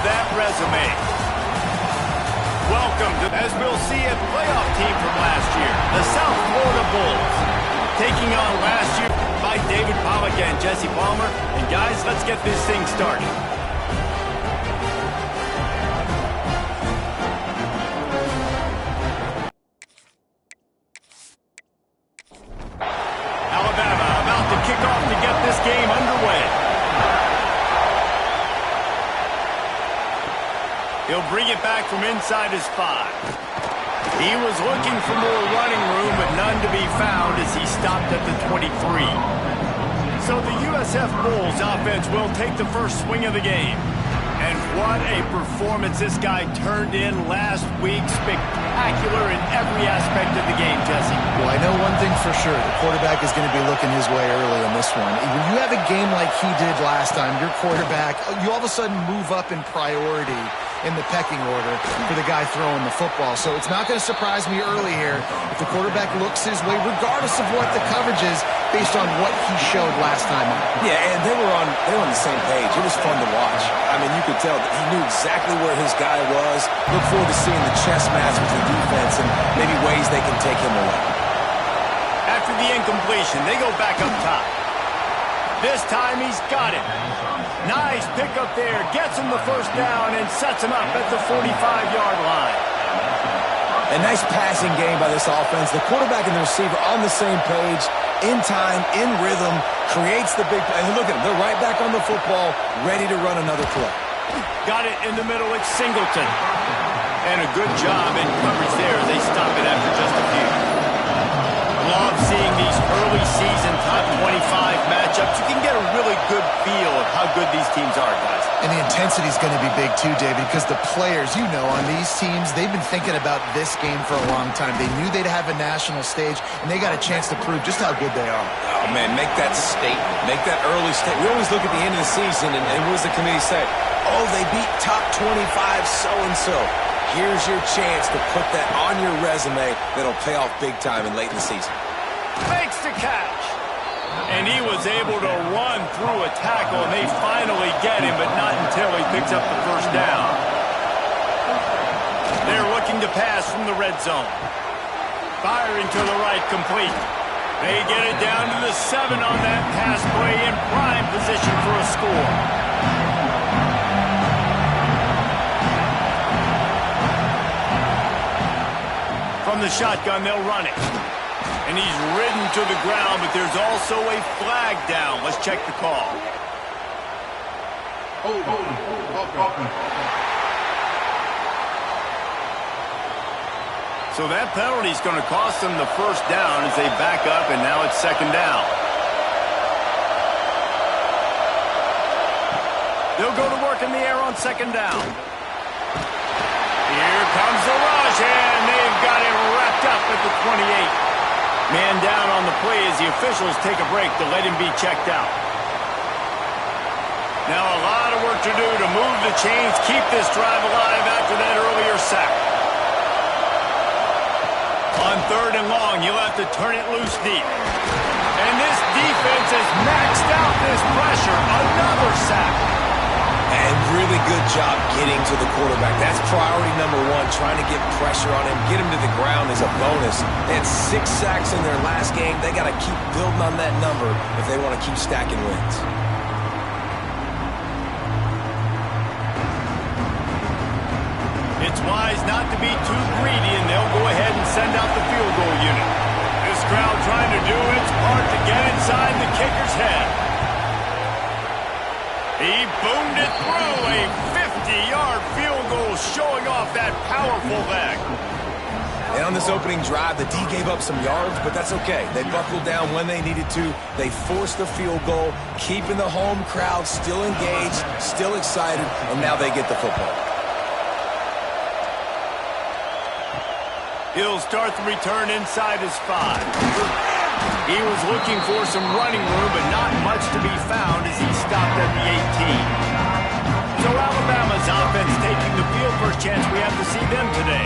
that resume. Welcome to, as we'll see, a playoff team from last year, the South Florida Bulls, taking on last year by David Pollock and Jesse Palmer. And guys, let's get this thing started. Alabama about to kick off to get this game underway. He'll bring it back from inside his 5. He was looking for more running room, but none to be found as he stopped at the 23. So the USF Bulls offense will take the first swing of the game. And what a performance this guy turned in last week. Spectacular in every aspect of the game, Jesse. Well, I know one thing for sure. The quarterback is going to be looking his way early on this one. When you have a game like he did last time, your quarterback, you all of a sudden move up in priority in the pecking order for the guy throwing the football. So it's not going to surprise me early here if the quarterback looks his way, regardless of what the coverage is, based on what he showed last time out. Yeah, and they were on the same page. It was fun to watch. I mean, you could tell that he knew exactly where his guy was. Look forward to seeing the chess match with the defense and maybe ways they can take him away. After the incompletion, they go back up top. This time he's got it. Nice pickup there. Gets him the first down and sets him up at the 45-yard line. A nice passing game by this offense. The quarterback and the receiver on the same page, in time, in rhythm, creates the big play. And look at them. They're right back on the football, ready to run another play. Got it in the middle. It's Singleton. And a good job in coverage there. They stop it after just a few. Love seeing these early season top 25 matchups. You can get a really good feel of how good these teams are, guys. And the intensity is going to be big too, David, because the players, you know, on these teams, they've been thinking about this game for a long time. They knew they'd have a national stage, and they got a chance to prove just how good they are. Oh, man, make that statement. Make that early statement. We always look at the end of the season, and what does the committee say? Oh, they beat top 25 so-and-so. Here's your chance to put that on your resume that'll pay off big time and late in the season. Makes the catch. And he was able to run through a tackle, and they finally get him, but not until he picks up the first down. They're looking to pass from the red zone. Firing to the right, complete. They get it down to the 7 on that pass play in prime position for a score. From the shotgun, they'll run it. And he's ridden to the ground, but there's also a flag down. Let's check the call. So that penalty is going to cost them the first down as they back up, and now it's second down. They'll go to work in the air on second down. Here comes the rush, and they've got it wrapped up at the 28. Man down on the play as the officials take a break to let him be checked out. Now a lot of work to do to move the chains, keep this drive alive after that earlier sack. On 3rd and long, you'll have to turn it loose deep. And this defense has maxed out this pressure. Another sack. And really good job getting to the quarterback. That's priority number 1, trying to get pressure on him. Get him to the ground is a bonus. They had 6 sacks in their last game. They got to keep building on that number if they want to keep stacking wins. It's wise not to be too greedy, and they'll go ahead and send out the field goal unit. This crowd trying to do its part to get inside the kicker's head. He boomed it through, a 50-yard field goal showing off that powerful leg. And on this opening drive, the D gave up some yards, but that's okay. They buckled down when they needed to. They forced the field goal, keeping the home crowd still engaged, still excited, and now they get the football. He'll start the return inside his 5. He was looking for some running room, but not much to be found as he stopped at the 18. So Alabama's offense taking the field. First chance we have to see them today.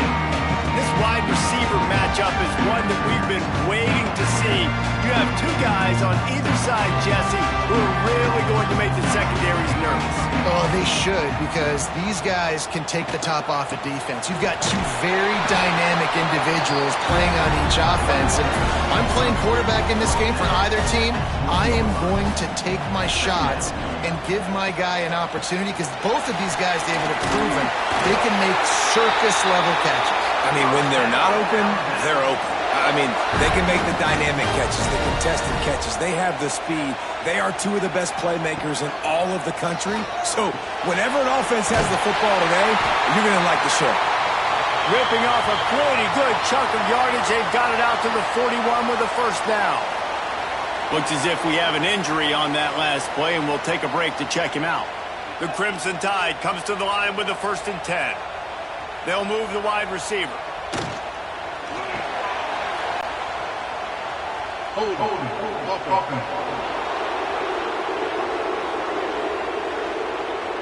This wide receiver matchup is one that we've been waiting to see. You have 2 guys on either side, Jesse, who are really going to make the secondaries nervous. Oh, They should, because these guys can take the top off of defense. You've got two very dynamic individuals playing on each offense, and I'm playing quarterback in this game for either team. I am going to take my shots and give my guy an opportunity, because both of these guys, David, have proven they can make circus-level catches. I mean, when they're not open, they're open. I mean, they can make the dynamic catches, the contested catches. They have the speed. They are two of the best playmakers in all of the country. So whenever an offense has the football today, you're going to like the show. Ripping off a pretty good chunk of yardage. They've got it out to the 41 with a first down. Looks as if we have an injury on that last play, and we'll take a break to check him out. The Crimson Tide comes to the line with a 1st and 10. They'll move the wide receiver.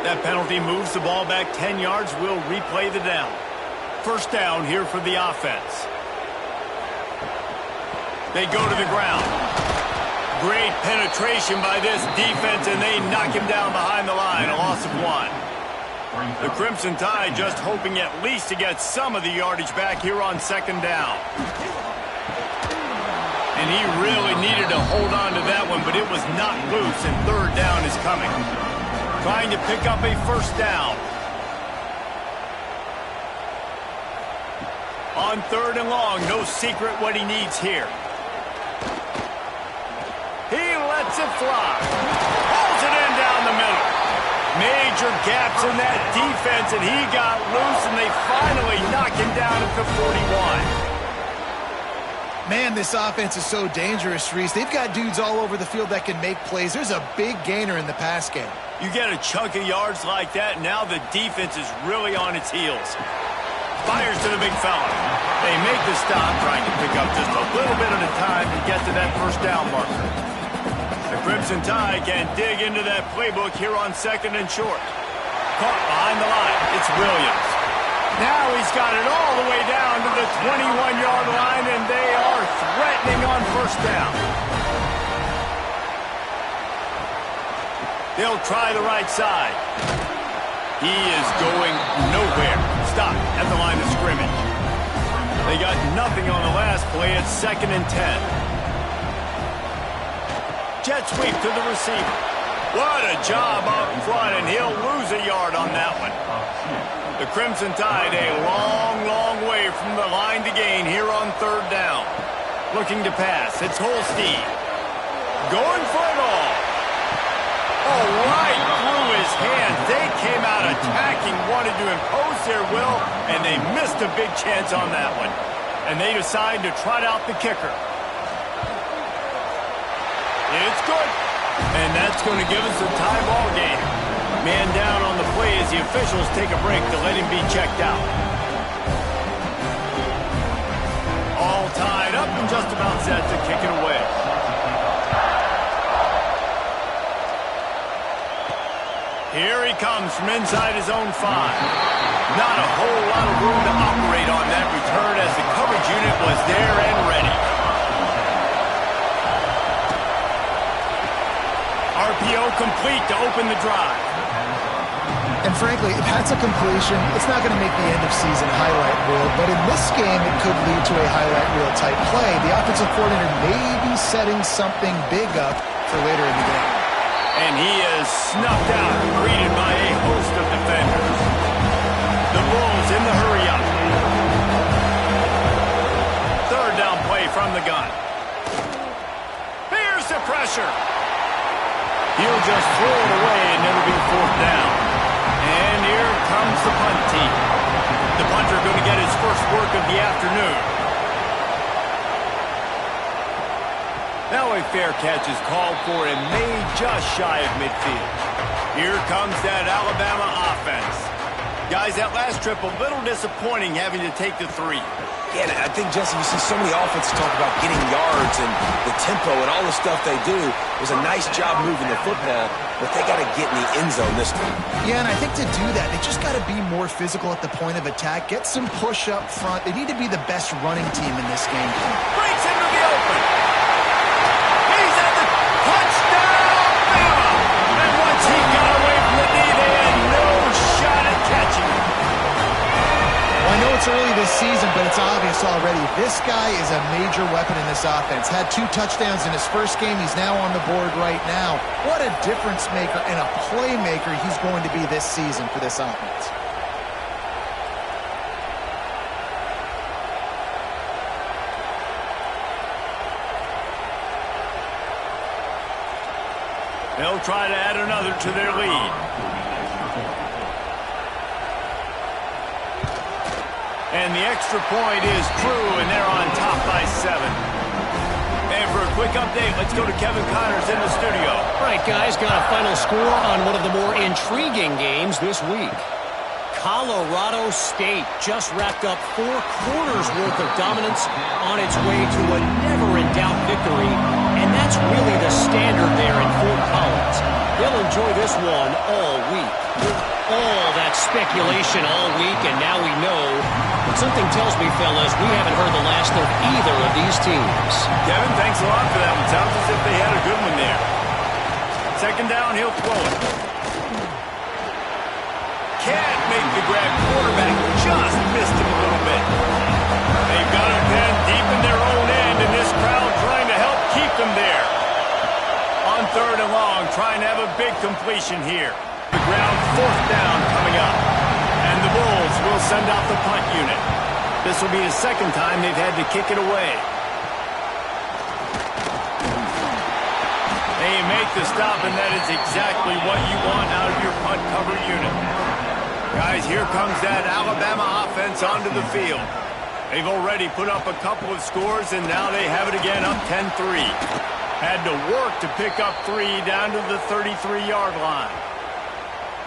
That penalty moves the ball back 10 yards. We'll replay the down. First down here for the offense. They go to the ground. Great penetration by this defense, and they knock him down behind the line. A loss of 1. The Crimson Tide just hoping at least to get some of the yardage back here on 2nd down. And he really needed to hold on to that one, but it was not loose, and 3rd down is coming. Trying to pick up a 1st down. On 3rd and long, no secret what he needs here. He lets it fly. Pulls it in down the middle. Major gaps in that defense, and he got loose, and they finally knock him down at the 41. Man, this offense is so dangerous, Reese. They've got dudes all over the field that can make plays. There's a big gainer in the pass game. You get a chunk of yards like that, now the defense is really on its heels. Fires to the big fella. They make the stop, trying to pick up just a little bit at a time to get to that 1st down marker. The Crimson Tide can dig into that playbook here on 2nd and short. Caught behind the line. It's Williams. Now he's got it all the way down to the 21-yard line, and they are threatening on 1st down. They'll try the right side. He is going nowhere. Stop at the line of scrimmage. They got nothing on the last play. It's 2nd and 10. Jet sweep to the receiver. What a job up front, and he'll lose a yard on that one. The Crimson Tide a long, long way from the line to gain here on 3rd down. Looking to pass. It's Holstein. Going for it all. Oh, right through his hands. They came out attacking, wanted to impose their will, and they missed a big chance on that one. And they decide to trot out the kicker. It's good. And that's going to give us a tie ball game. Man down on the play as the officials take a break to let him be checked out. All tied up and just about set to kick it away. Here he comes from inside his own 5. Not a whole lot of room to operate on that return as the coverage unit was there and ready. RPO complete to open the drive. And frankly, if that's a completion, it's not going to make the end of season highlight reel, but in this game, it could lead to a highlight reel type play. The offensive coordinator may be setting something big up for later in the game. And he is snuffed out, greeted by a host of defenders. The Bulls in the hurry-up. 3rd down play from the gun. Here's the pressure. He'll just throw it away and never be 4th down. And here comes the punt team. The punter going to get his first work of the afternoon. Now a fair catch is called for and made just shy of midfield. Here comes that Alabama offense. Guys, that last trip a little disappointing having to take the 3. Yeah, I think, Jesse, you see so many offenses talk about getting yards and the tempo and all the stuff they do. It was a nice job moving the football, but they got to get in the end zone this time. Yeah, and I think to do that, they just got to be more physical at the point of attack, get some push up front. They need to be the best running team in this game. Breaks into the open. He's at the touchdown, Bama! And once he got away from the D, they had it's early this season, but it's obvious already. This guy is a major weapon in this offense. Had 2 touchdowns in his first game. He's now on the board right now. What a difference maker and a playmaker he's going to be this season for this offense. They'll try to add another to their lead. And the extra point is true, and they're on top by 7. And for a quick update, let's go to Kevin Connors in the studio. All right, guys, got a final score on one of the more intriguing games this week. Colorado State just wrapped up 4 quarters worth of dominance on its way to a never-in-doubt victory, and that's really the standard there in Fort Collins. They'll enjoy this one all week. All that speculation all week, and now we know. Something tells me, fellas, we haven't heard the last of either of these teams. Kevin, thanks a lot for that one. Sounds as if they had a good one there. Second down, he'll throw it. Can't make the grab. Quarterback just missed him a little bit. They've got him pinned deep in their own end, and this crowd trying to help keep them there. On 3rd and long, trying to have a big completion here. The ground, 4th down coming up. And the Bulls will send out the punt unit. This will be the 2nd time they've had to kick it away. They make the stop, and that is exactly what you want out of your punt cover unit. Guys, here comes that Alabama offense onto the field. They've already put up a couple of scores, and now they have it again up 10-3. Had to work to pick up 3 down to the 33-yard line.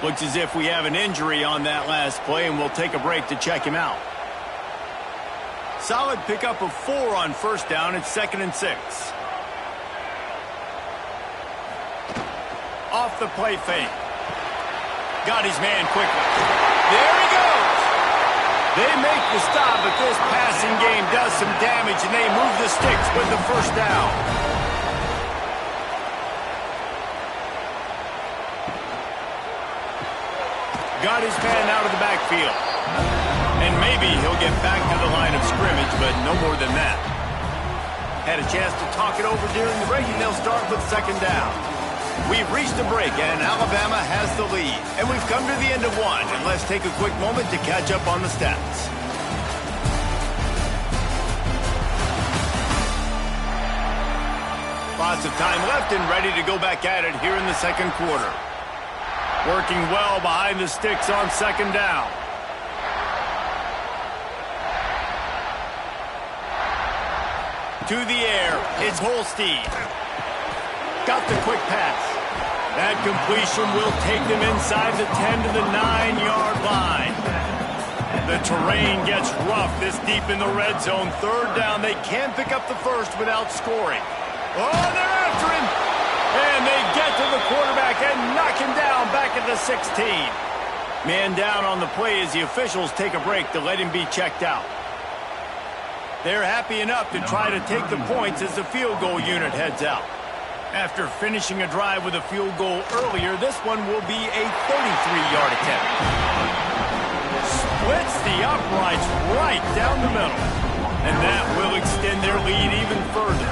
Looks as if we have an injury on that last play, and we'll take a break to check him out. Solid pickup of 4 on 1st down. It's 2nd and 6. Off the play fake. Got his man quickly. There he goes. They make the stop, but this passing game does some damage, and they move the sticks with the 1st down. Got his man out of the backfield. And maybe he'll get back to the line of scrimmage, but no more than that. Had a chance to talk it over during the break, and they'll start with 2nd down. We've reached a break, and Alabama has the lead. And we've come to the end of one, and let's take a quick moment to catch up on the stats. Lots of time left and ready to go back at it here in the 2nd quarter. Working well behind the sticks on 2nd down. To the air, it's Holstein. Got the quick pass. That completion will take them inside the 10 to the 9-yard line. The terrain gets rough this deep in the red zone. 3rd down, they can't pick up the 1st without scoring. Oh, they're after him. And they get to the quarterback and knock him down back at the 16. Man down on the play as the officials take a break to let him be checked out. They're happy enough to try to take the points as the field goal unit heads out. After finishing a drive with a field goal earlier, this one will be a 33-yard attempt. Splits the uprights right down the middle. And that will extend their lead even further.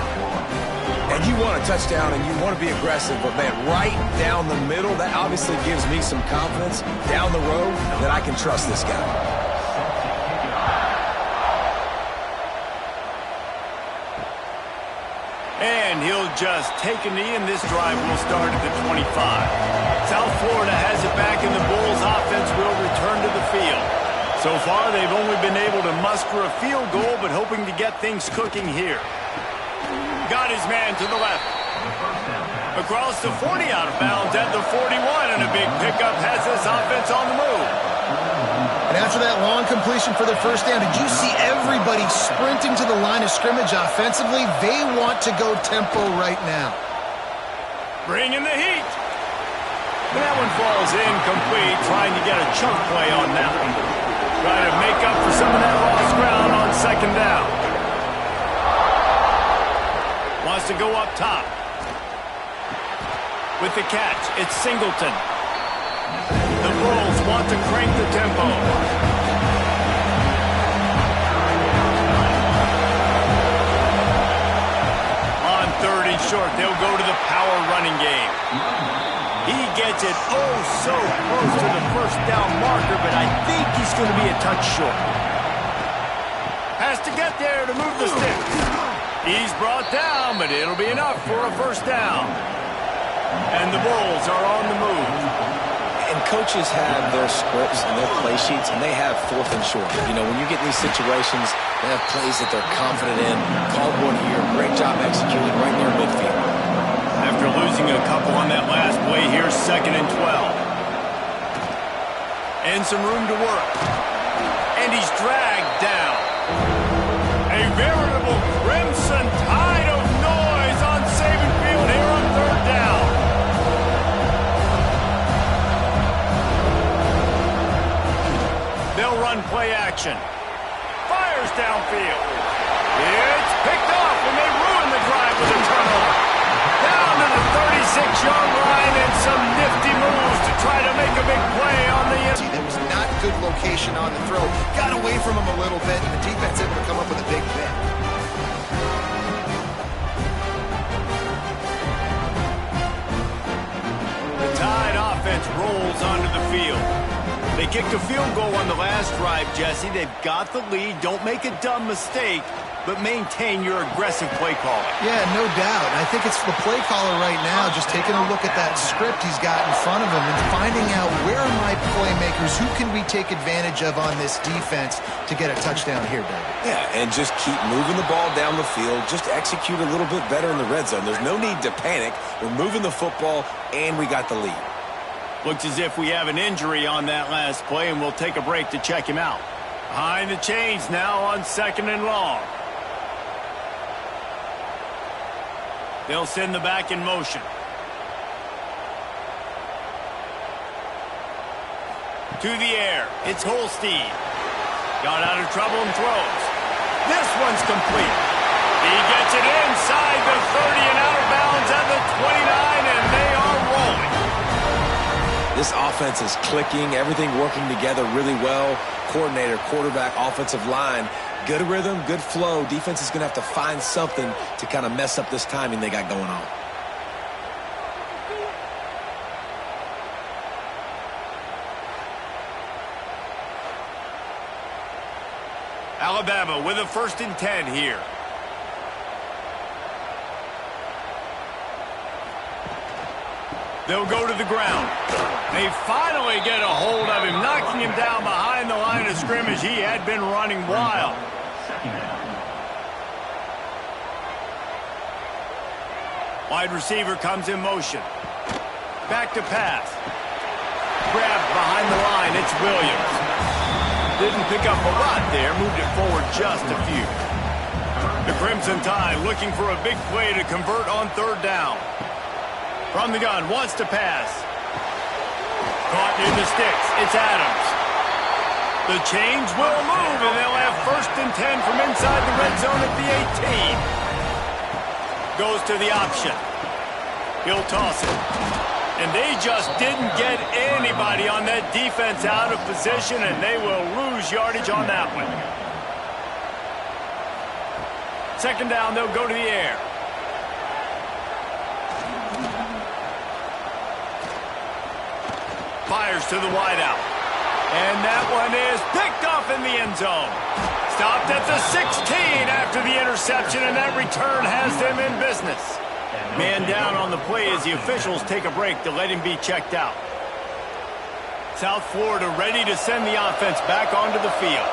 And you want a touchdown and you want to be aggressive, but man, right down the middle, that obviously gives me some confidence down the road that I can trust this guy. And he'll just take a knee, and this drive will start at the 25. South Florida has it back, and the Bulls offense will return to the field. So far, they've only been able to muster a field goal, but hoping to get things cooking here. Got his man to the left. Across the 40, out of bounds at the 41, and a big pickup has this offense on the move. And after that long completion for the 1st down, did you see everybody sprinting to the line of scrimmage offensively? They want to go tempo right now. Bringing the heat. And that one falls incomplete, trying to get a chunk play on that one. Trying to make up for some of that lost ground on 2nd down. Wants to go up top. With the catch, it's Singleton. The Bulls want to crank the tempo. short. They'll go to the power running game. He gets it oh so close to the first down marker, but I think he's going to be a touch short. Has to get there to move the sticks. He's brought down, but it'll be enough for a first down. And the Bulls are on the move. And coaches have their scripts and their play sheets, and they have 4th and short. You know, when you get in these situations, they have plays that they're confident in. Called one here. Great job executing right near midfield. After losing a couple on that last play, here's 2nd and 12. And some room to work. And he's dragged down. A veritable crimson tide of noise on Saban Field here on 3rd down. They'll run play action. Fires downfield. It's picked off, and they ruin the drive with a turnover. Down to the 36-yard line and some nifty moves to try to make a big play on the end. That was not good location on the throw. Got away from him a little bit, and the defense able to come up with a big pick. The Tide offense rolls onto the field. They kicked a field goal on the last drive, Jesse. They've got the lead. Don't make a dumb mistake, but maintain your aggressive play call. Yeah, no doubt. I think it's the play caller right now just taking a look at that script he's got in front of him and finding out where are my playmakers, who can we take advantage of on this defense to get a touchdown here, David. Yeah, and just keep moving the ball down the field. Just execute a little bit better in the red zone. There's no need to panic. We're moving the football, and we got the lead. Looks as if we have an injury on that last play, and we'll take a break to check him out. Behind the chains now on 2nd and long. They'll send the back in motion. To the air. It's Holstein. Got out of trouble and throws. This one's complete. He gets it inside the 30 and out of bounds at the 29, and they are rolling. This offense is clicking, everything working together really well. Coordinator, quarterback, offensive line, good rhythm, good flow. Defense is going to have to find something to kind of mess up this timing they got going on. Alabama with a 1st and 10 here. They'll go to the ground. They finally get a hold of him, knocking him down behind the line of scrimmage. He had been running wild. Wide receiver comes in motion. Back to pass. Grabbed behind the line. It's Williams. Didn't pick up a lot there. Moved it forward just a few. The Crimson Tide looking for a big play to convert on 3rd down. From the gun, wants to pass. Caught in the sticks. It's Adams. The chains will move, and they'll have 1st and 10 from inside the red zone at the 18. Goes to the option. He'll toss it. And they just didn't get anybody on that defense out of position, and they will lose yardage on that one. 2nd down, they'll go to the air. Fires to the wideout. And that one is picked off in the end zone. Stopped at the 16 after the interception, and that return has them in business. Man down on the play as the officials take a break to let him be checked out. South Florida ready to send the offense back onto the field.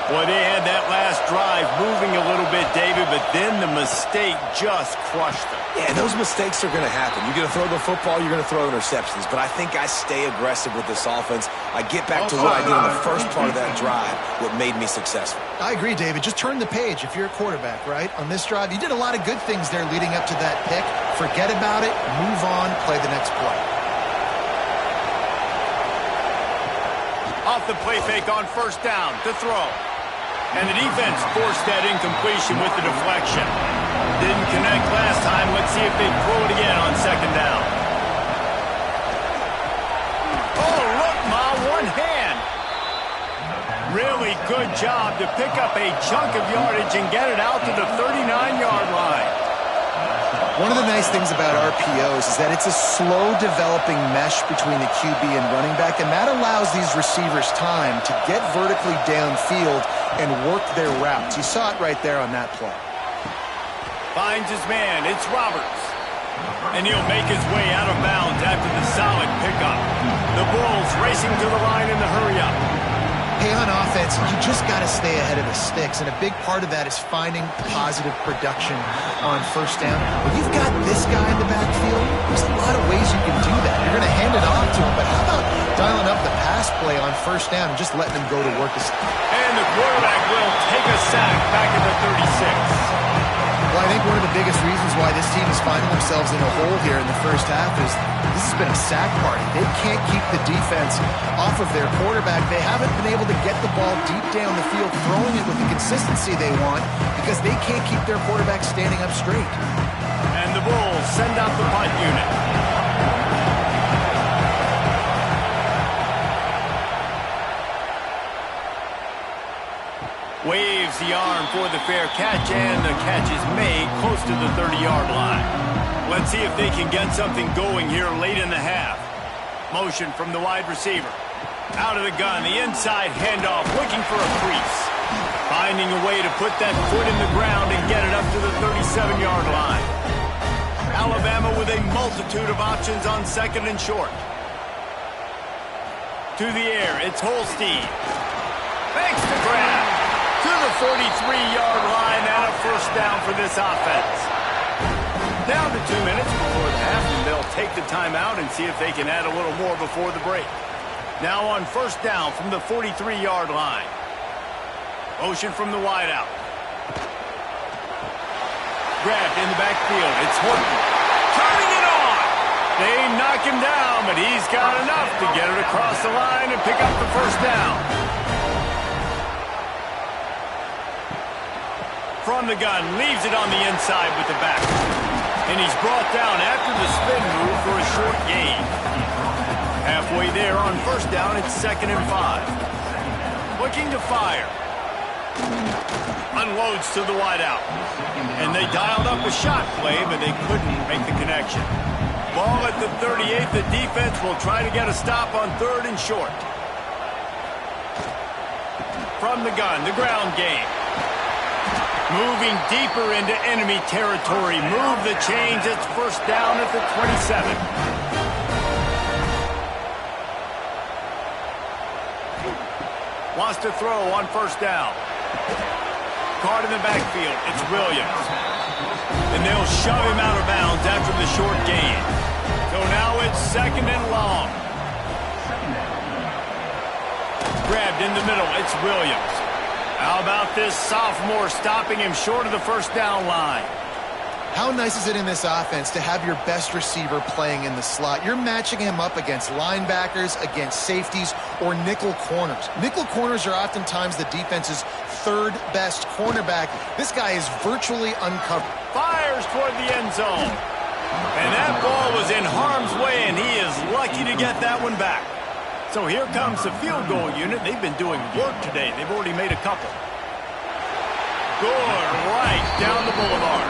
Boy, they had that last drive moving a little bit, David, but then the mistake just crushed them. Yeah, those mistakes are going to happen. You're going to throw the football, you're going to throw interceptions. But I think I stay aggressive with this offense. I get back to what I did in the first part of that drive, what made me successful. I agree, David. Just turn the page if you're a quarterback, right? On this drive, you did a lot of good things there leading up to that pick. Forget about it, move on, play the next play. Off the play fake on 1st down to throw. And the defense forced that incompletion with the deflection. Didn't connect last time. Let's see if they throw it again on 2nd down. Oh, look, Ma, one hand. Really good job to pick up a chunk of yardage and get it out to the 39-yard line. One of the nice things about RPOs is that it's a slow developing mesh between the QB and running back, and that allows these receivers time to get vertically downfield and work their routes. You saw it right there on that play. Finds his man. It's Roberts. And he'll make his way out of bounds after the solid pickup. The Bulls racing to the line in the hurry-up. Hey, on offense, you just got to stay ahead of the sticks, and a big part of that is finding positive production on first down. When you've got this guy in the backfield, there's a lot of ways you can do that. You're going to hand it off to him, but how about dialing up the pass play on first down and just letting him go to work? And the quarterback will take a sack back at the 36. Well, I think one of the biggest reasons why this team is finding themselves in a hole here in the first half is this has been a sack party. They can't keep the defense off of their quarterback. They haven't been able to get the ball deep down the field, throwing it with the consistency they want because they can't keep their quarterback standing up straight. And the Bulls send out the punt unit. Waves the arm for the fair catch, and the catch is made close to the 30-yard line. Let's see if they can get something going here late in the half. Motion from the wide receiver. Out of the gun, the inside handoff, looking for a crease. Finding a way to put that foot in the ground and get it up to the 37-yard line. Alabama with a multitude of options on second and short. To the air, it's Holstein. Thanks to grab. To the 43-yard line and a first down for this offense. Down to 2 minutes before the half, and they'll take the timeout and see if they can add a little more before the break. Now on first down from the 43-yard line. Motion from the wideout. Grabbed in the backfield. It's Horton. Turning it on. They knock him down, but he's got enough to get it across the line and pick up the first down. From the gun, leaves it on the inside with the back. And he's brought down after the spin move for a short gain. Halfway there on first down, it's 2nd and 5. Looking to fire. Unloads to the wideout. And they dialed up a shot play, but they couldn't make the connection. Ball at the 38. The defense will try to get a stop on 3rd and short. From the gun, the ground game. Moving deeper into enemy territory. Move the chains. It's first down at the 27. Wants to throw on first down. Caught in the backfield. It's Williams. And they'll shove him out of bounds after the short gain. So now it's 2nd and long. Grabbed in the middle. It's Williams. How about this sophomore stopping him short of the first down line? How nice is it in this offense to have your best receiver playing in the slot? You're matching him up against linebackers, against safeties, or nickel corners. Nickel corners are oftentimes the defense's 3rd best cornerback. This guy is virtually uncovered. Fires toward the end zone. And that ball was in harm's way, and he is lucky to get that one back. So here comes the field goal unit. They've been doing work today. They've already made a couple. Good, right down the boulevard.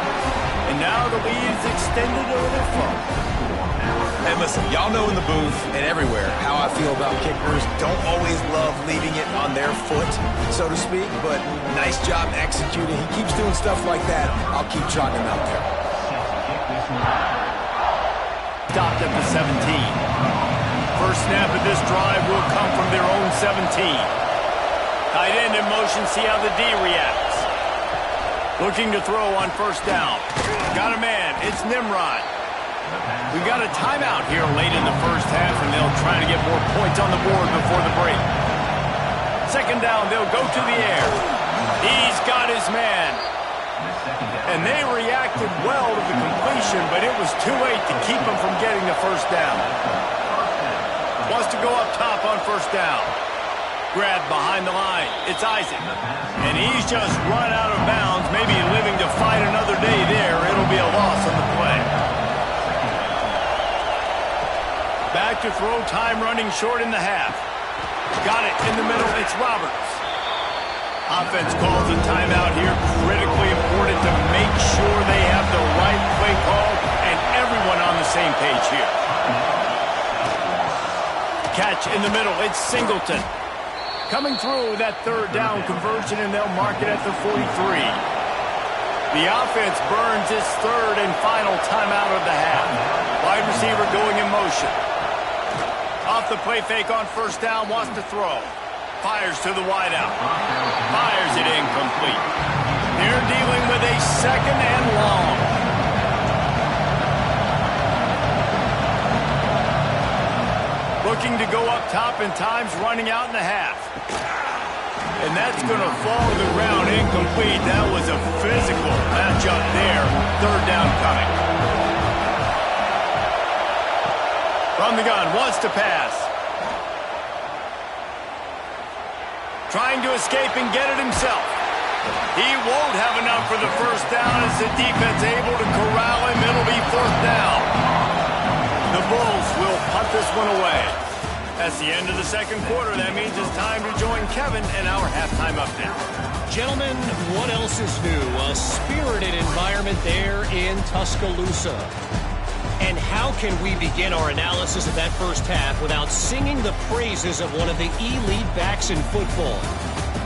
And now the lead is extended a little further. And listen, y'all know in the booth and everywhere how I feel about kickers. Don't always love leaving it on their foot, so to speak, but nice job executing. He keeps doing stuff like that. I'll keep trotting him out there. Stopped at the 17. First snap of this drive will come from their own 17. Tight end in motion, see how the D reacts. Looking to throw on first down. Got a man, it's Nimrod. We got a timeout here late in the first half, and they'll try to get more points on the board before the break. 2nd down, they'll go to the air. He's got his man. And they reacted well to the completion, but it was too late to keep them from getting the first down. Wants to go up top on first down. Grabbed behind the line. It's Isaac. And he's just run out of bounds, maybe living to fight another day there. It'll be a loss on the play. Back to throw, time running short in the half. Got it in the middle. It's Roberts. Offense calls a timeout here. Critically important to make sure they have the right play call and everyone on the same page here. Catch in the middle. It's Singleton. Coming through with that third down conversion, and they'll mark it at the 43. The offense burns its third and final timeout of the half. Wide receiver going in motion. Off the play fake on first down, wants to throw. Fires to the wideout. Fires it incomplete. They're dealing with a second and long. Looking to go up top and time's running out in the half. And that's going to fall to the ground incomplete. That was a physical matchup there. Third down coming. From the gun, wants to pass. Trying to escape and get it himself. He won't have enough for the first down as the defense able to corral him. It'll be fourth down. The Bulls will punt this one away. That's the end of the second quarter. That means it's time to join Kevin and our halftime update. Gentlemen, what else is new? A spirited environment there in Tuscaloosa. And how can we begin our analysis of that first half without singing the praises of one of the elite backs in football?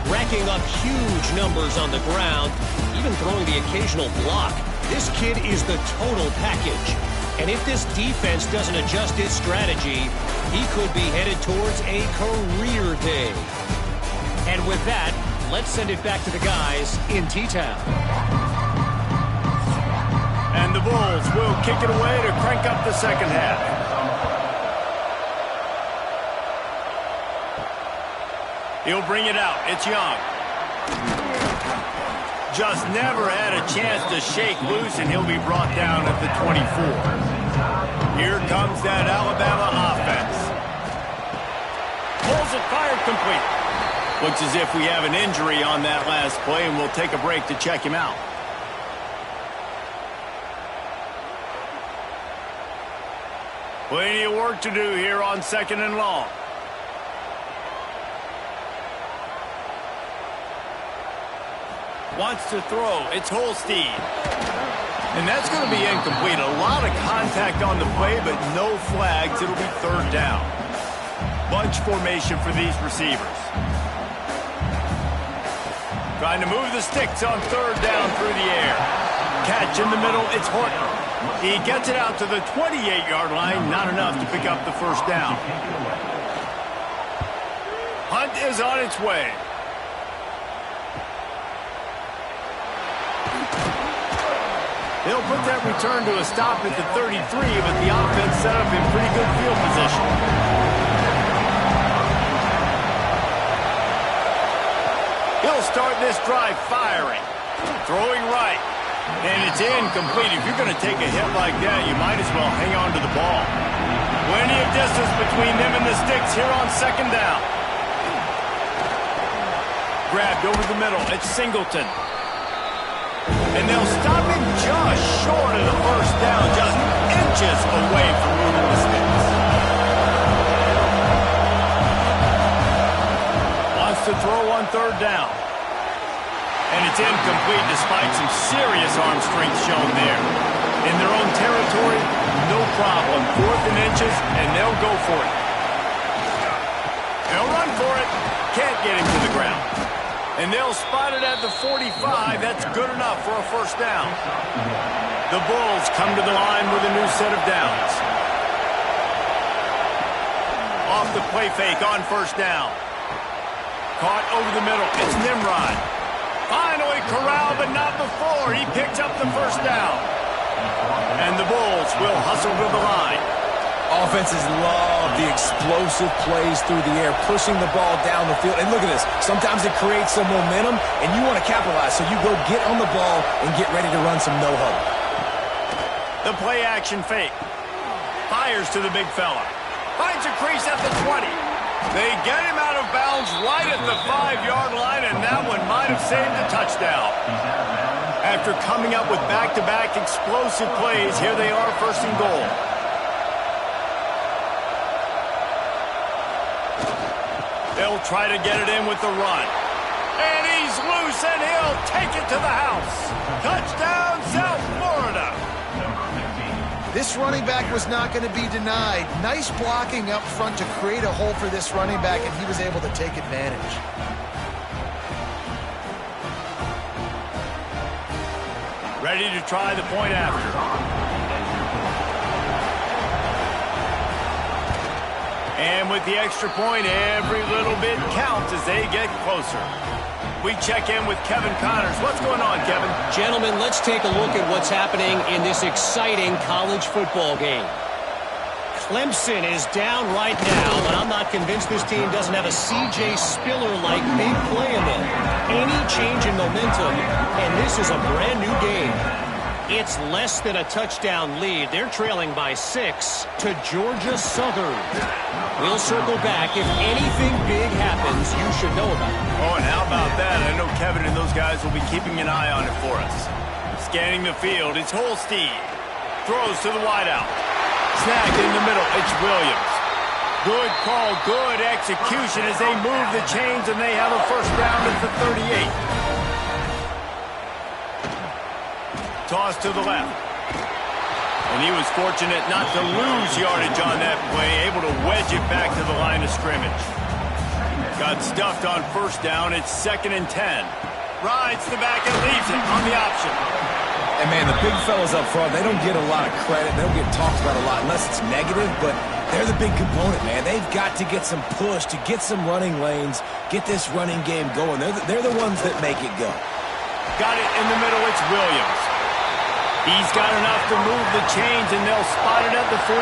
Racking up huge numbers on the ground, even throwing the occasional block. This kid is the total package. And if this defense doesn't adjust its strategy, he could be headed towards a career day. And with that, let's send it back to the guys in T-Town. And the Bulls will kick it away to crank up the second half. He'll bring it out. It's Young. Just never had a chance to shake loose, and he'll be brought down at the 24. Here comes that Alabama offense. Pulls it, fired, complete. Looks as if we have an injury on that last play, and we'll take a break to check him out. Plenty of work to do here on second and long. Wants to throw. It's Holstein. And that's going to be incomplete. A lot of contact on the play, but no flags. It'll be third down. Bunch formation for these receivers. Trying to move the sticks on third down through the air. Catch in the middle. It's Horton. He gets it out to the 28-yard line. Not enough to pick up the first down. Hunt is on its way. They'll put that return to a stop at the 33, but the offense set up in pretty good field position. He'll start this drive firing. Throwing right. And it's incomplete. If you're going to take a hit like that, you might as well hang on to the ball. Plenty of distance between them and the sticks here on second down. Grabbed over the middle. It's Singleton. And they'll stop him just short of the first down, just inches away from moving the sticks. Wants to throw on third down. And it's incomplete despite some serious arm strength shown there. In their own territory, no problem. Fourth and inches, and they'll go for it. They'll run for it. Can't get him to the ground. And they'll spot it at the 45. That's good enough for a first down. The Bulls come to the line with a new set of downs. Off the play fake on first down. Caught over the middle. It's Nimrod. Finally corralled, but not before. He picks up the first down. And the Bulls will hustle to the line. Offenses love the explosive plays through the air, pushing the ball down the field. And look at this. Sometimes it creates some momentum, and you want to capitalize. So you go get on the ball and get ready to run some no-huddle. The play-action fake. Fires to the big fella. Finds a crease at the 20. They get him out of bounds right at the 5-yard line, and that one might have saved a touchdown. After coming up with back-to-back explosive plays, here they are, first and goal. They'll try to get it in with the run. And he's loose, and he'll take it to the house. Touchdown, South Florida. This running back was not going to be denied. Nice blocking up front to create a hole for this running back, and he was able to take advantage. Ready to try the point after. And with the extra point, every little bit counts as they get closer. We check in with Kevin Connors. What's going on, Kevin? Gentlemen, let's take a look at what's happening in this exciting college football game. Clemson is down right now, and I'm not convinced this team doesn't have a C.J. Spiller-like big play in them. Any change in momentum, and this is a brand-new game. It's less than a touchdown lead. They're trailing by 6 to Georgia Southern. We'll circle back. If anything big happens, you should know about it. Oh, and how about that? I know Kevin and those guys will be keeping an eye on it for us. Scanning the field, it's Holstein. Throws to the wideout. Snagged in the middle, it's Williams. Good call, good execution as they move the chains, and they have a first down at the 38. Toss to the left. And he was fortunate not to lose yardage on that play, able to wedge it back to the line of scrimmage. Got stuffed on first down. It's 2nd and 10. Rides the back and leaves it on the option. And, man, the big fellas up front, they don't get a lot of credit. They don't get talked about a lot unless it's negative, but they're the big component, man. They've got to get some push, to get some running lanes, get this running game going. They're the ones that make it go. Got it in the middle. It's Williams. He's got enough to move the chains, and they'll spot it at the 47.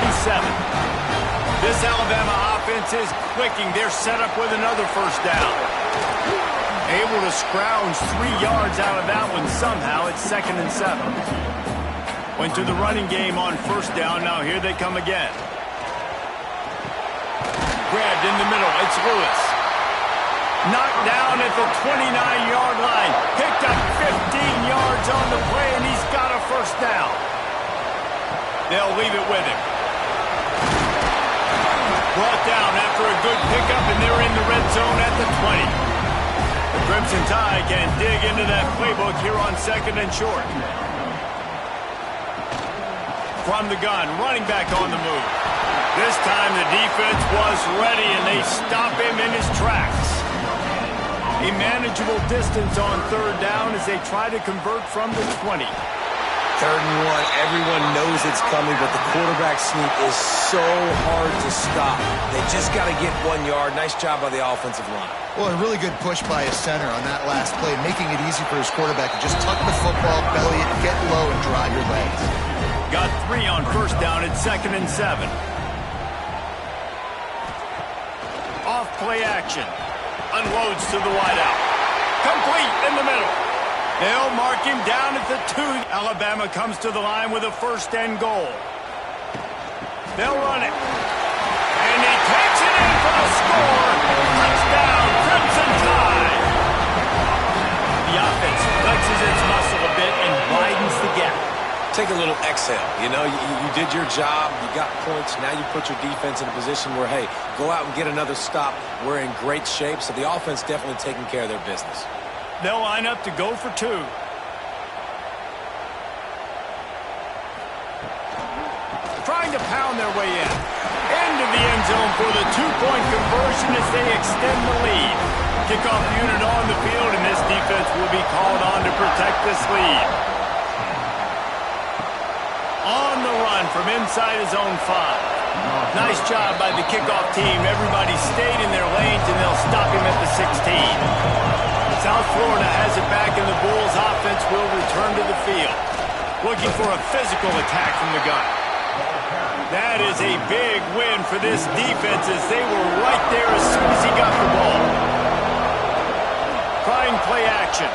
This Alabama offense is clicking. They're set up with another first down. Able to scrounge 3 yards out of that one somehow. It's 2nd and 7. Went to the running game on first down. Now here they come again. Grabbed in the middle. It's Lewis. Knocked down at the 29-yard line. Picked up 15 yards on the play, and he's got a first down. They'll leave it with him. Brought down after a good pickup, and they're in the red zone at the 20. The Crimson Tide can dig into that playbook here on 2nd and short. From the gun, running back on the move. This time the defense was ready, and they stop him in his tracks. A manageable distance on 3rd down as they try to convert from the 20. 3rd and 1, everyone knows it's coming, but the quarterback sneak is so hard to stop. They just got to get 1 yard. Nice job by the offensive line. Well, a really good push by his center on that last play, making it easy for his quarterback to just tuck the football, belly it, get low, and drive your legs. Got 3 on first down at 2nd and 7. Off play action. Unloads to the wideout. Complete in the middle. They'll mark him down at the 2. Alabama comes to the line with a 1st and goal. They'll run it. And he takes it in for the score. Touchdown, Crimson Tide. The offense flexes its muscle a bit and widens the gap. Take a little exhale. You know, you did your job. You got points. Now you put your defense in a position where, hey, go out and get another stop. We're in great shape, so the offense definitely taking care of their business. They'll line up to go for 2. Trying to pound their way in. Into the end zone for the 2-point conversion as they extend the lead. Kickoff unit on the field, and this defense will be called on to protect this lead. On the run from inside his own 5. Nice job by the kickoff team. Everybody stayed in their lanes, and they'll stop him at the 16. South Florida has it back, and the Bulls offense will return to the field. Looking for a physical attack from the gun. That is a big win for this defense as they were right there as soon as he got the ball. Trying play action.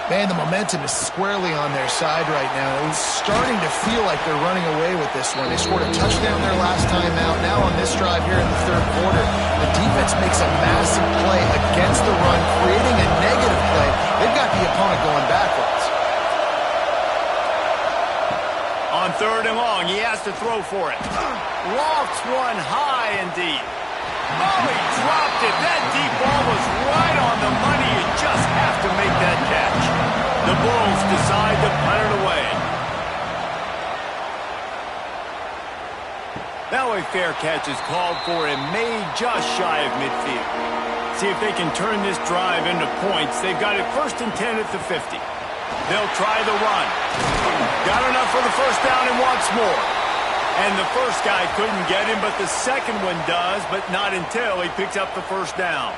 Man, the momentum is squarely on their side right now. It's starting to feel like they're running away with this one. They scored a touchdown their last time out. Now on this drive here in the 3rd quarter, the defense makes a massive play against the run, creating a negative play. They've got the opponent going backwards. On 3rd and long, he has to throw for it. Lofts one high and deep. Oh, he dropped it. That deep ball was right on the money. You just to make that catch. The Bulls decide to punt it away. Now a fair catch is called for and made just shy of midfield. See if they can turn this drive into points. They've got it 1st and 10 at the 50. They'll try the run. Got enough for the first down and wants more. And the first guy couldn't get him, but the second one does, but not until he picks up the first down.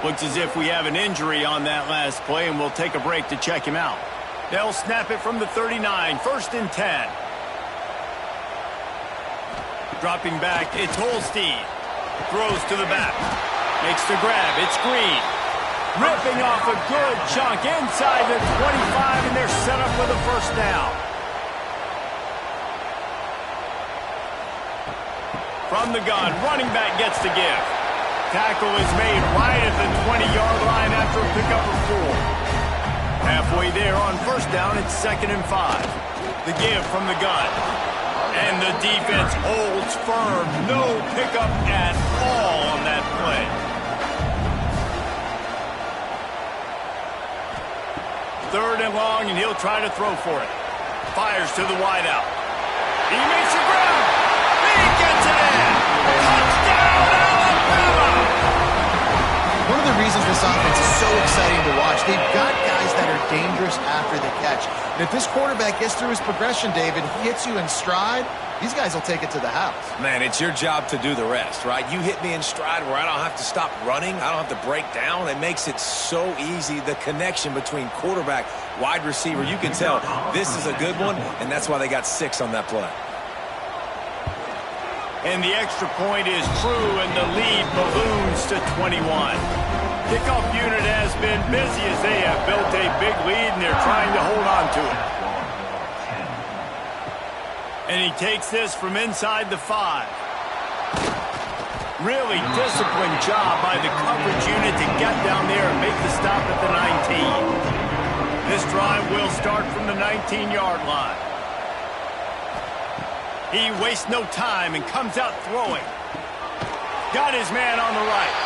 Looks as if we have an injury on that last play, and we'll take a break to check him out. They'll snap it from the 39, 1st and 10. Dropping back, it's Holstein. Throws to the back. Makes the grab, it's Green. Ripping off a good chunk inside the 25, and they're set up with a first down. From the gun, running back gets the give. Tackle is made right at the 20-yard line after a pickup of 4. Halfway there on first down, it's 2nd and 5. The give from the gun. And the defense holds firm. No pickup at all on that play. 3rd and long, and he'll try to throw for it. Fires to the wideout. He makes the grab. He gets it in. Touchdown, Alabama! One of the reasons this offense is so exciting to watch, they've got guys that are dangerous after the catch. And if this quarterback gets through his progression, David, he hits you in stride, these guys will take it to the house. Man, it's your job to do the rest, right? You hit me in stride where I don't have to stop running. I don't have to break down. It makes it so easy. The connection between quarterback, wide receiver, you can tell this is a good one, and that's why they got 6 on that play. And the extra point is true, and the lead balloons to 21. Kickoff unit has been busy as they have built a big lead, and they're trying to hold on to it. And he takes this from inside the 5. Really disciplined job by the coverage unit to get down there and make the stop at the 19. This drive will start from the 19-yard line. He wastes no time and comes out throwing. Got his man on the right.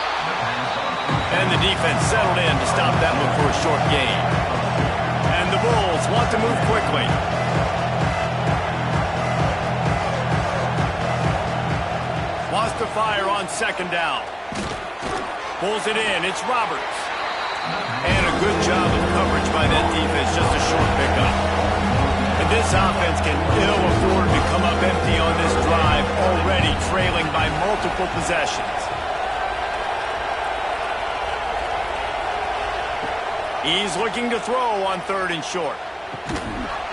And the defense settled in to stop that one for a short gain. And the Bulls want to move quickly. Wants to fire on 2nd down. Pulls it in. It's Roberts. And a good job of coverage by that defense. Just a short pickup. And this offense can ill afford to come up empty on this drive, already trailing by multiple possessions. He's looking to throw on 3rd and short.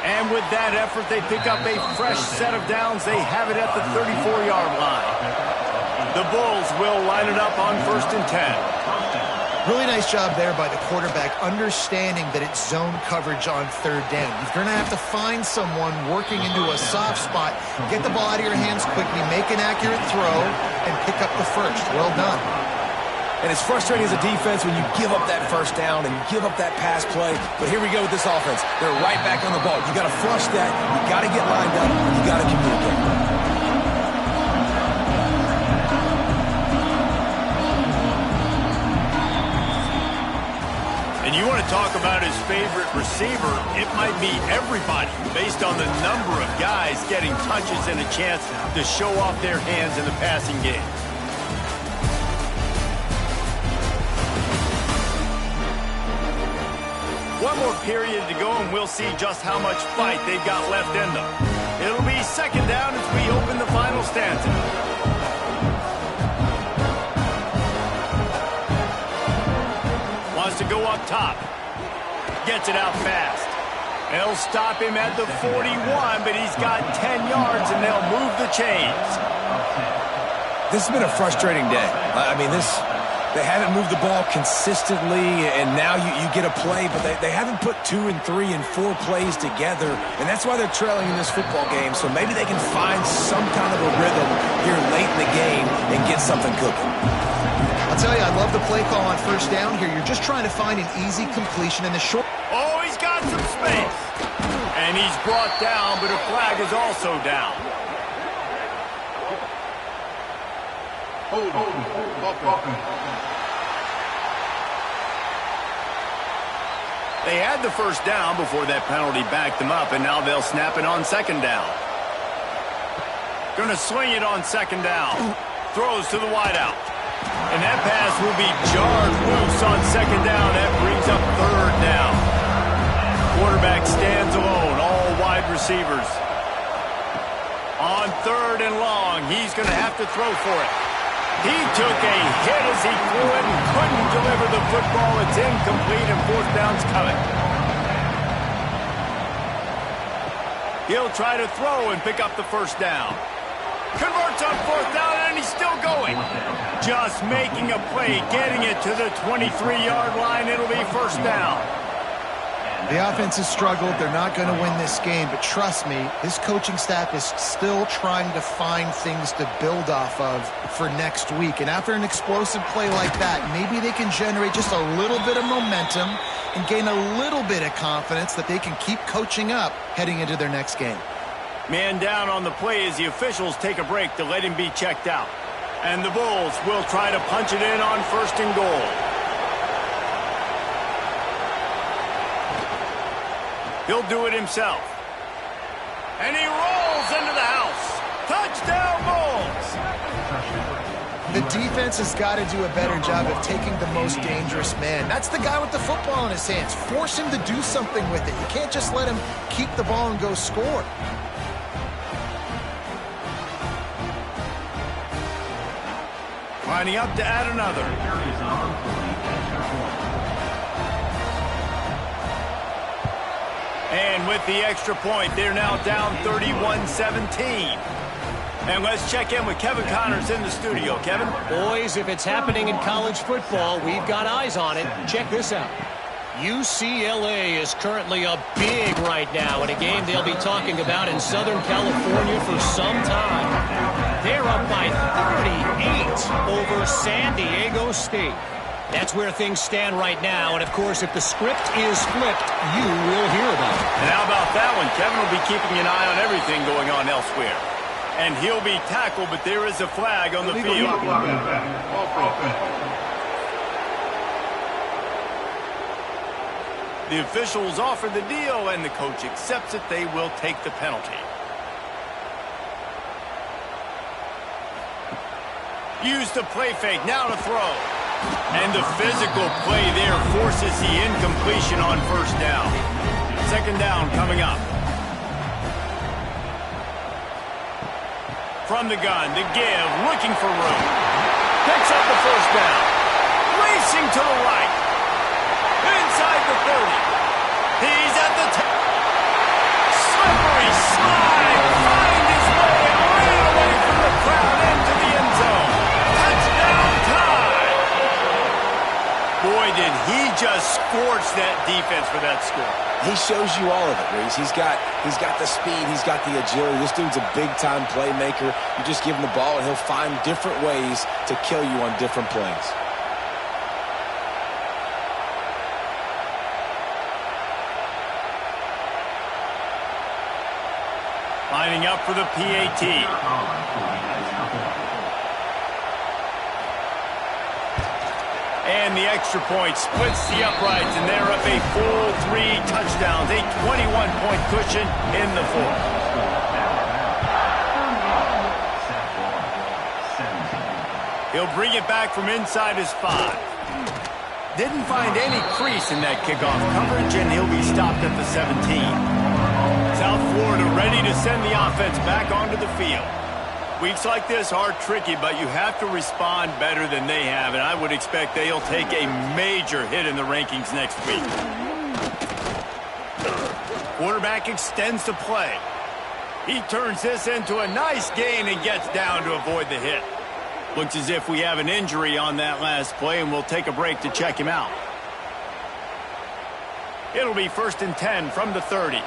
And with that effort, they pick up a fresh set of downs. They have it at the 34-yard line. The Bulls will line it up on 1st and 10. Really nice job there by the quarterback, understanding that it's zone coverage on 3rd down. You're going to have to find someone working into a soft spot, get the ball out of your hands quickly, make an accurate throw, and pick up the first. Well done. And it's frustrating as a defense when you give up that first down and give up that pass play. But here we go with this offense. They're right back on the ball. You got to flush that. You got to get lined up. You got to communicate. And you want to talk about his favorite receiver, it might be everybody based on the number of guys getting touches and a chance to show off their hands in the passing game. One more period to go, and we'll see just how much fight they've got left in them. It'll be 2nd down as we open the final stanza. Wants to go up top. Gets it out fast. They'll stop him at the 41, but he's got 10 yards, and they'll move the chains. This has been a frustrating day. I mean, they haven't moved the ball consistently, and now you get a play, but they haven't put 2 and 3 and 4 plays together, and that's why they're trailing in this football game. So maybe they can find some kind of a rhythm here late in the game and get something cooking. I'll tell you, I love the play call on 1st down here. You're just trying to find an easy completion in the short. Oh, he's got some space. And he's brought down, but a flag is also down. They had the first down before that penalty backed them up, and now they'll snap it on second down. Going to swing it on second down. Throws to the wideout. And that pass will be jarred loose on second down. That brings up third down. Quarterback stands alone, all wide receivers. On third and long, he's going to have to throw for it. He took a hit as he threw it and couldn't deliver the football. It's incomplete and fourth down's coming. He'll try to throw and pick up the first down. Converts on fourth down, and he's still going. Just making a play, getting it to the 23-yard line. It'll be first down. The offense has struggled. They're not going to win this game, but trust me, this coaching staff is still trying to find things to build off of for next week. And after an explosive play like that, maybe they can generate just a little bit of momentum and gain a little bit of confidence that they can keep coaching up heading into their next game. Man down on the play as the officials take a break to let him be checked out. And the Bulls will try to punch it in on first and goal. He'll do it himself. And he rolls into the house. Touchdown, Bulls! The defense has got to do a better job of taking the most dangerous man. That's the guy with the football in his hands. Force him to do something with it. You can't just let him keep the ball and go score. Lining up to add another. And with the extra point, they're now down 31-17. And let's check in with Kevin Connors in the studio. Kevin? Boys, if it's happening in college football, we've got eyes on it. Check this out. UCLA is currently up big right now in a game they'll be talking about in Southern California for some time. They're up by 38 over San Diego State. That's where things stand right now, and of course, if the script is flipped, you will hear about it. And how about that one? Kevin will be keeping an eye on everything going on elsewhere. And he'll be tackled, but there is a flag on the field. The officials offer the deal, and the coach accepts it. They will take the penalty. Use the play fake, now to throw. And the physical play there forces the incompletion on first down. Second down coming up. From the gun, the give, looking for room. Picks up the first down. Racing to the right. Inside the 30. He's at the slippery slide. Find his way and ran away from the crowd into the end zone. Touchdown time. Boy, did he just scorch that defense for that score. He shows you all of it, Reese. He's got the speed. He's got the agility. This dude's a big-time playmaker. You just give him the ball, and he'll find different ways to kill you on different plays. Lining up for the PAT. And the extra point splits the uprights, and they're up a full 3 touchdowns, a 21-point cushion in the fourth. He'll bring it back from inside his 5. Didn't find any crease in that kickoff coverage, and he'll be stopped at the 17. South Florida ready to send the offense back onto the field. Weeks like this are tricky, but you have to respond better than they have, and I would expect they'll take a major hit in the rankings next week. Quarterback extends the play. He turns this into a nice gain and gets down to avoid the hit. Looks as if we have an injury on that last play, and we'll take a break to check him out. It'll be 1st and 10 from the 30.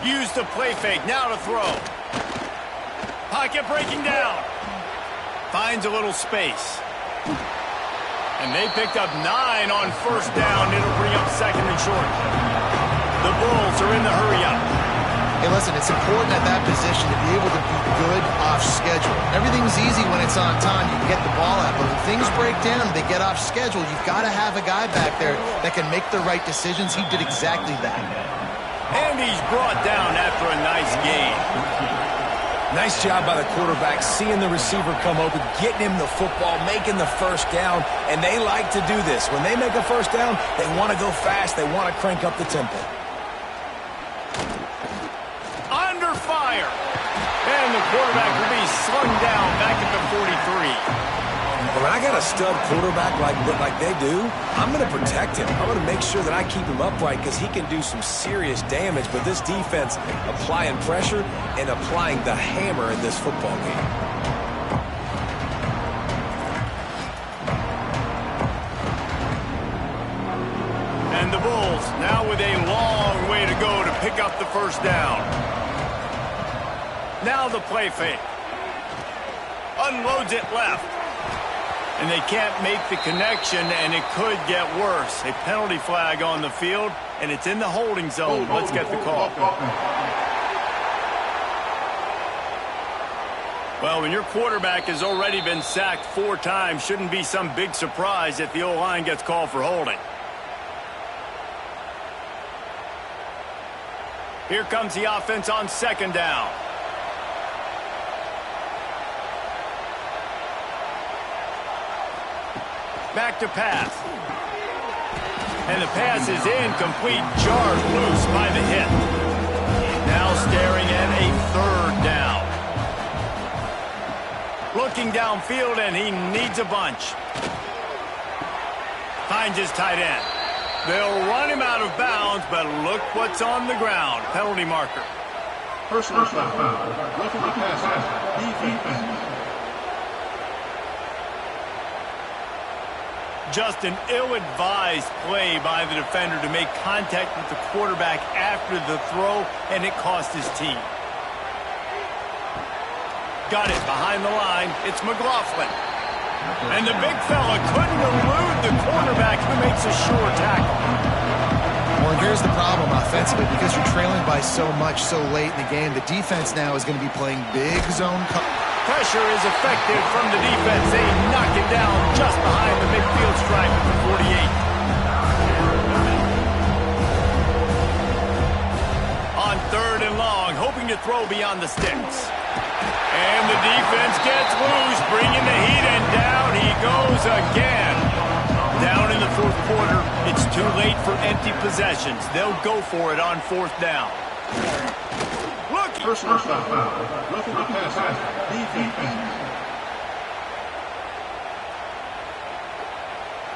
Use the play fake, now to throw. Pocket breaking down. Finds a little space. And they picked up 9 on first down. It'll bring up 2nd and short. The Bulls are in the hurry up. Hey, listen, it's important at that position to be able to be good off schedule. Everything's everything's easy when it's on time. You can get the ball out. But when things break down, they get off schedule, you've got to have a guy back there that can make the right decisions. He did exactly that. And he's brought down after a nice gain. Nice job by the quarterback, seeing the receiver come open, getting him the football, making the first down, and they like to do this. When they make a first down, they want to go fast. They want to crank up the tempo. Under fire. And the quarterback will be slung down back at the 43. When I got a stud quarterback like they do, I'm going to protect him. I'm going to make sure that I keep him upright because he can do some serious damage. But this defense applying pressure and applying the hammer in this football game. And the Bulls now with a long way to go to pick up the first down. Now the play fake. Unloads it left. And they can't make the connection, and it could get worse. A penalty flag on the field, and it's in the holding zone. Let's get the call. Well, when your quarterback has already been sacked 4 times, shouldn't be some big surprise if the O-line gets called for holding. Here comes the offense on second down. Back to pass. And the pass is incomplete, jarred loose by the hit. Now staring at a third down. Looking downfield, and he needs a bunch. Finds his tight end. They'll run him out of bounds, but look what's on the ground. Penalty marker. Personal foul. Roughing the passer. Defense. Just an ill-advised play by the defender to make contact with the quarterback after the throw, and it cost his team. Got it behind the line. It's McLaughlin. And the big fella couldn't elude the quarterback who makes a sure tackle. Well, and here's the problem offensively. Because you're trailing by so much so late in the game, the defense now is going to be playing big zone coverage. Pressure is effective from the defense. They knock it down just behind the midfield stripe at the 48. On third and long, hoping to throw beyond the sticks. And the defense gets loose, bringing the heat, and down he goes again. Down in the fourth quarter, it's too late for empty possessions. They'll go for it on fourth down. Personal foul. Roughing the passer. Defense.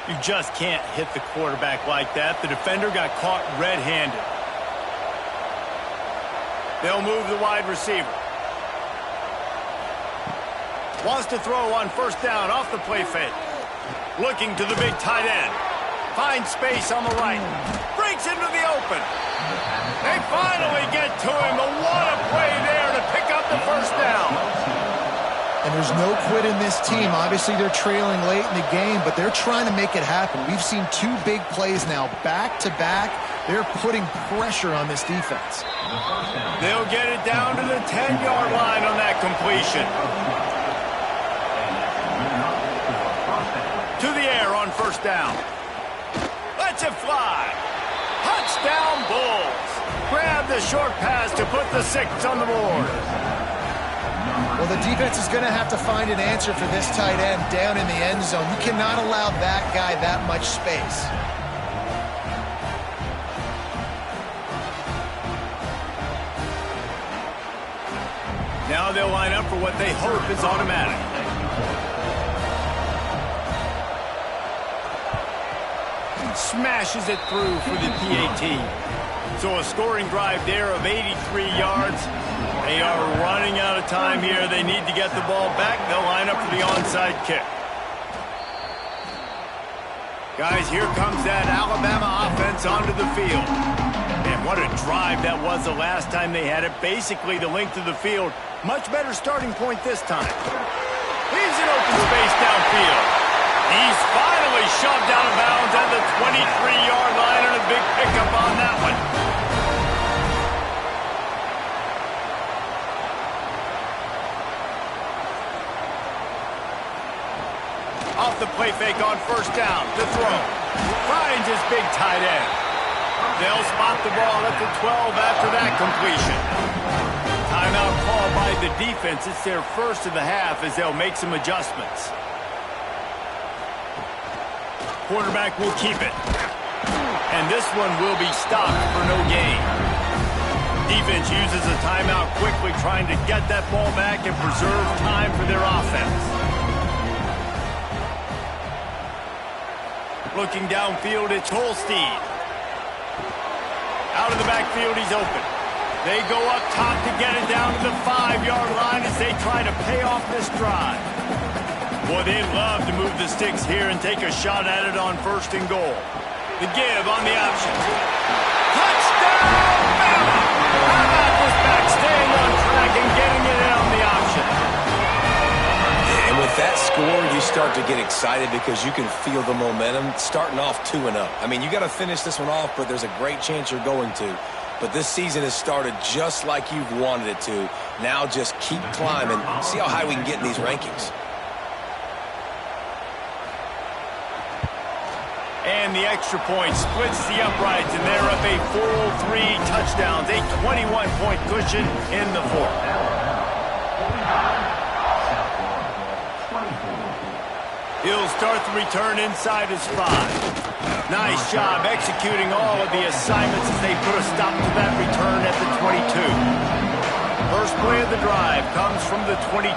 You just can't hit the quarterback like that. The defender got caught red-handed. They'll move the wide receiver. Wants to throw on first down off the play fake. Looking to the big tight end. Finds space on the right. Breaks into the open. They finally get to him, but what a play there to pick up the first down. And there's no quit in this team. Obviously, they're trailing late in the game, but they're trying to make it happen. We've seen 2 big plays now, back-to-back. They're putting pressure on this defense. They'll get it down to the 10-yard line on that completion. To the air on first down. Lets it fly. Touchdown Bulls. Grab the short pass to put the 6 on the board. Well, the defense is going to have to find an answer for this tight end down in the end zone. You cannot allow that guy that much space. Now they'll line up for what they hope is automatic. Smashes it through for the PAT. So a scoring drive there of 83 yards. They are running out of time here. They need to get the ball back. They'll line up for the onside kick. Guys, here comes that Alabama offense onto the field. And what a drive that was the last time they had it. Basically the length of the field. Much better starting point this time. He's in open space downfield. He's finally shoved out of bounds at the 23-yard line, and a big pickup on that one. Off the play fake on first down to throw. Finds his big tight end. They'll spot the ball at the 12 after that completion. Timeout call by the defense. It's their first of the half as they'll make some adjustments. Quarterback will keep it. And this one will be stopped for no gain. Defense uses a timeout quickly, trying to get that ball back and preserve time for their offense. Looking downfield, it's Holstein. Out of the backfield, he's open. They go up top to get it down to the 5-yard line as they try to pay off this drive. Boy, they'd love to move the sticks here and take a shot at it on 1st and goal. The give on the option. Touchdown, Alabama! How about this back staying on track and getting it in on the option? And with that score, you start to get excited because you can feel the momentum starting off 2-0. I mean, you got to finish this one off, but there's a great chance you're going to. But this season has started just like you've wanted it to. Now just keep climbing. See how high we can get in these rankings. And the extra point splits the uprights, and they're up a full 3 touchdowns, a 21-point cushion in the 4th. He'll start the return inside his 5. Nice job executing all of the assignments as they put a stop to that return at the 22. First play of the drive comes from the 22.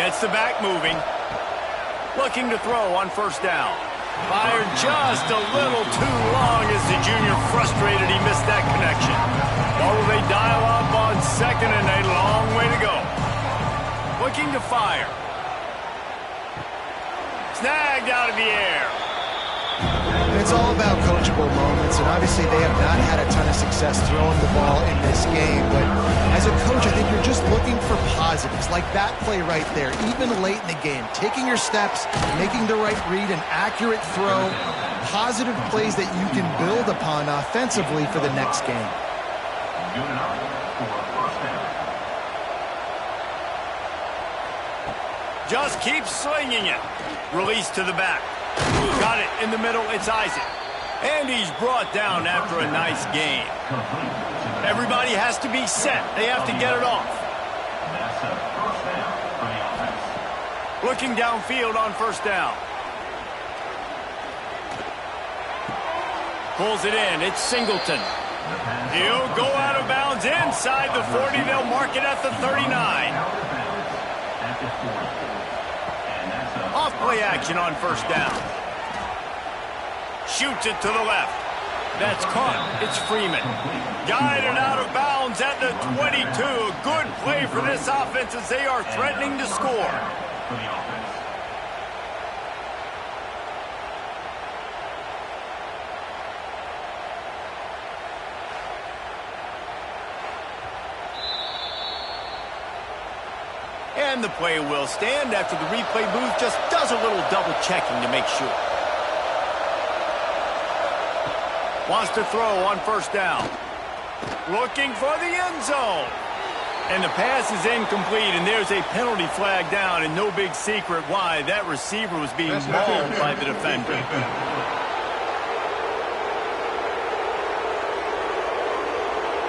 Gets the back moving. Looking to throw on 1st down. Fired just a little too long as the junior frustrated he missed that connection. Or will they dial up on 2nd and a long way to go? Looking to fire. Snagged out of the air. It's all about coachable moments, and obviously they have not had a ton of success throwing the ball in this game. But as a coach, I think you're just looking for positives, like that play right there, even late in the game. Taking your steps, making the right read, an accurate throw, positive plays that you can build upon offensively for the next game. Just keep slinging it. Release to the back. Got it in the middle. It's Isaac. And he's brought down after a nice gain. Everybody has to be set. They have to get it off. Looking downfield on 1st down. Pulls it in. It's Singleton. He'll go out of bounds inside the 40. They'll mark it at the 39. Off play action on 1st down. Shoots it to the left. That's caught. It's Freeman. Guided out of bounds at the 22. A good play for this offense as they are threatening to score. And the play will stand after the replay booth just does a little double checking to make sure. Wants to throw on 1st down. Looking for the end zone. And the pass is incomplete, and there's a penalty flag down, and no big secret why. That receiver was being mauled by the defender.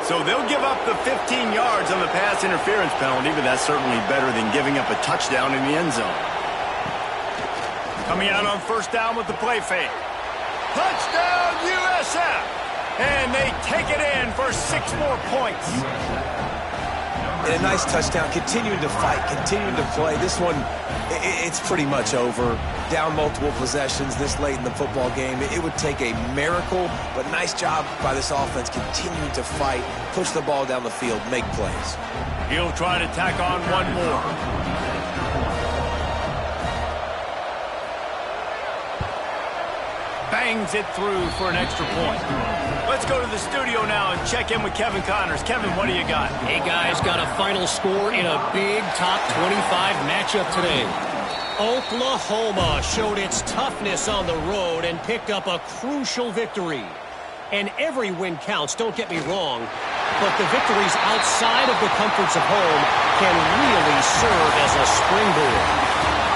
So they'll give up the 15 yards on the pass interference penalty, but that's certainly better than giving up a touchdown in the end zone. Coming out on 1st down with the play fake. Touchdown, USF! And they take it in for 6 more points. And a nice touchdown, continuing to fight, continuing to play. This one, it's pretty much over. Down multiple possessions this late in the football game. It would take a miracle, but nice job by this offense continuing to fight, push the ball down the field, make plays. He'll try to tack on one more. Bangs it through for an extra point. Let's go to the studio now and check in with Kevin Connors. Kevin, what do you got? Hey, guys, got a final score in a big top 25 matchup today. Oklahoma showed its toughness on the road and picked up a crucial victory. And every win counts, don't get me wrong, but the victories outside of the comforts of home can really serve as a springboard.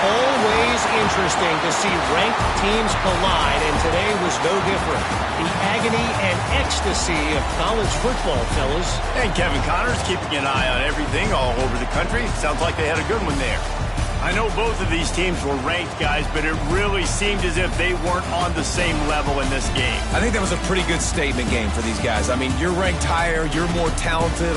Always interesting to see ranked teams collide, and today was no different. The agony and ecstasy of college football, fellas. And Kevin Connors keeping an eye on everything all over the country. Sounds like they had a good one there. I know both of these teams were ranked, guys, but it really seemed as if they weren't on the same level in this game. I think that was a pretty good statement game for these guys. I mean, you're ranked higher, you're more talented.